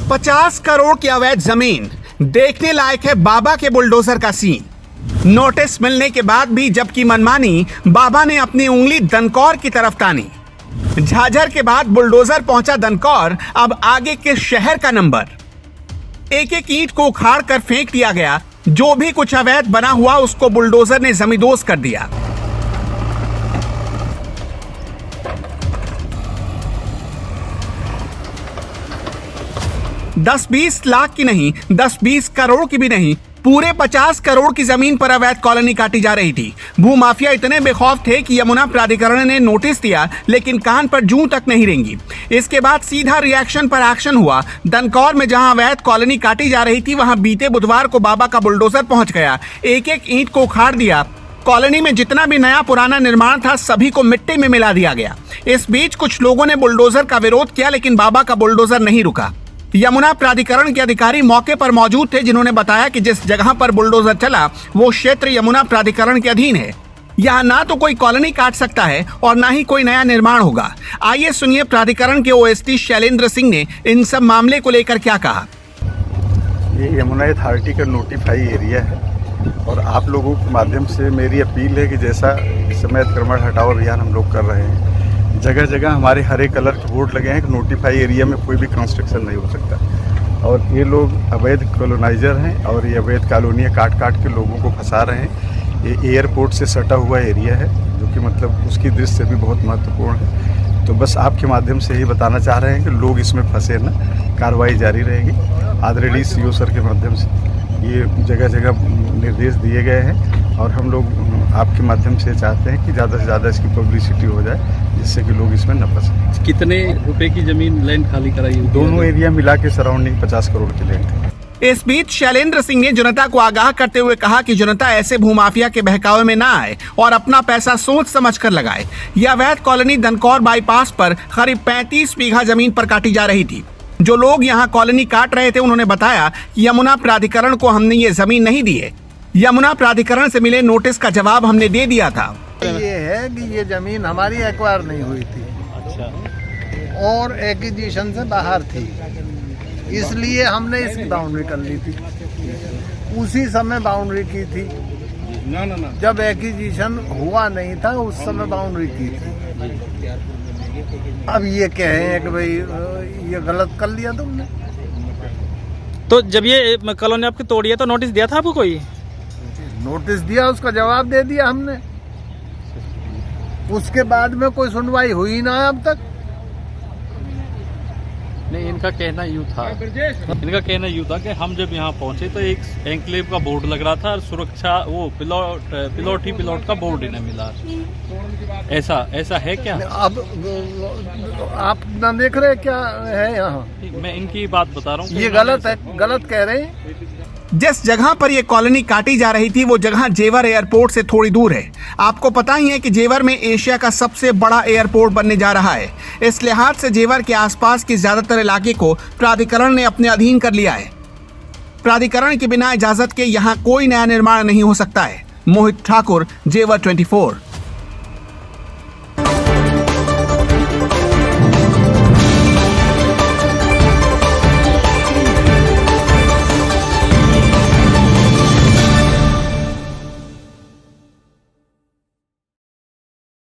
50 करोड़ की अवैध जमीन, देखने लायक है बाबा के बुलडोजर का सीन। नोटिस मिलने के बाद भी जबकि मनमानी, बाबा ने अपनी उंगली दनकौर की तरफ तानी। झाझर के बाद बुलडोजर पहुंचा दनकौर, अब आगे के शहर का नंबर। एक एक ईंट को उखाड़ कर फेंक दिया गया। जो भी कुछ अवैध बना हुआ उसको बुलडोजर ने जमींदोज कर दिया। दस 20 लाख की नहीं, 10-20 करोड़ की भी नहीं, पूरे 50 करोड़ की जमीन पर अवैध कॉलोनी काटी जा रही थी। भूमाफिया इतने बेखौफ थे कि यमुना प्राधिकरण ने नोटिस दिया, लेकिन कान पर जूं तक नहीं रेंगी। इसके बाद सीधा रिएक्शन पर एक्शन हुआ। दनकौर में जहां अवैध कॉलोनी काटी जा रही थी, वहां बीते बुधवार को बाबा का बुलडोजर पहुंच गया। एक एक ईंट को उखाड़ दिया। कॉलोनी में जितना भी नया पुराना निर्माण था, सभी को मिट्टी में मिला दिया गया। इस बीच कुछ लोगों ने बुलडोजर का विरोध किया, लेकिन बाबा का बुलडोजर नहीं रुका। यमुना प्राधिकरण के अधिकारी मौके पर मौजूद थे, जिन्होंने बताया कि जिस जगह पर बुलडोजर चला वो क्षेत्र यमुना प्राधिकरण के अधीन है। यहाँ ना तो कोई कॉलोनी काट सकता है और ना ही कोई नया निर्माण होगा। आइए सुनिए प्राधिकरण के ओएसडी शैलेंद्र सिंह ने इन सब मामले को लेकर क्या कहा। ये यमुना अथॉरिटी का नोटिफाई एरिया है और आप लोगों के माध्यम से मेरी अपील है कि जैसा इस समय अतिक्रमण हटाओ अभियान हम लोग कर रहे हैं, जगह जगह हमारे हरे कलर के बोर्ड लगे हैं कि नोटिफाई एरिया में कोई भी कंस्ट्रक्शन नहीं हो सकता। और ये लोग अवैध कॉलोनाइजर हैं और ये अवैध कॉलोनियाँ काट के लोगों को फंसा रहे हैं। ये एयरपोर्ट से सटा हुआ एरिया है, जो कि मतलब उसकी दृष्टि भी बहुत महत्वपूर्ण है। तो बस आपके माध्यम से ही बताना चाह रहे हैं कि लोग इसमें फंसे ना, कार्रवाई जारी रहेगी। ऑलरेडी सीओ सर के माध्यम से ये जगह जगह निर्देश दिए गए हैं और हम लोग आपके माध्यम से चाहते हैं कि ज़्यादा से ज़्यादा इसकी पब्लिसिटी हो जाए, जिससे कि लोग इसमें न फंसे। कितने रुपए की जमीन लैंड खाली कराई? दोनों एरिया मिला के सराउंडिंग 50 करोड़ की लैंड है। इस बीच शैलेंद्र सिंह ने जनता को आगाह करते हुए कहा कि जनता ऐसे भूमाफिया के बहकावे में ना आए और अपना पैसा सोच समझ कर लगाए। यह अवैध कॉलोनी दनकौर बाईपास पर करीब 35 बीघा जमीन पर काटी जा रही थी। जो लोग यहाँ कॉलोनी काट रहे थे, उन्होंने बताया कि यमुना प्राधिकरण को हमने ये जमीन नहीं दी है। यमुना प्राधिकरण से मिले नोटिस का जवाब हमने दे दिया था। ये है कि ये जमीन हमारी एक्वायर नहीं हुई थी। अच्छा। और एक्विजिशन से बाहर थी, इसलिए हमने इसकी बाउंड्री कर ली थी। उसी समय बाउंड्री की थी जब एक्विजिशन हुआ नहीं था, उस समय बाउंड्री की थी। अब ये कहें कि भाई ये गलत कर लिया तुमने। तो जब ये कॉलोनी आपकी तोड़ी है तो नोटिस दिया था आपको? कोई नोटिस दिया, उसका जवाब दे दिया हमने। उसके बाद में कोई सुनवाई हुई ना अब तक। नहीं, इनका कहना यूँ था कि हम जब यहाँ पहुंचे तो एक एन्क्लेव का बोर्ड लग रहा था और सुरक्षा वो पिलौट का बोर्ड इन्हें मिला। ऐसा है क्या? अब आप ना देख रहे क्या है यहाँ? मैं इनकी बात बता रहा हूँ। ये गलत है, गलत कह रहे हैं। जिस जगह पर यह कॉलोनी काटी जा रही थी वो जगह जेवर एयरपोर्ट से थोड़ी दूर है। आपको पता ही है कि जेवर में एशिया का सबसे बड़ा एयरपोर्ट बनने जा रहा है। इस लिहाज से जेवर के आसपास के ज्यादातर इलाके को प्राधिकरण ने अपने अधीन कर लिया है। प्राधिकरण के बिना इजाजत के यहाँ कोई नया निर्माण नहीं हो सकता है। मोहित ठाकुर, जेवर 24।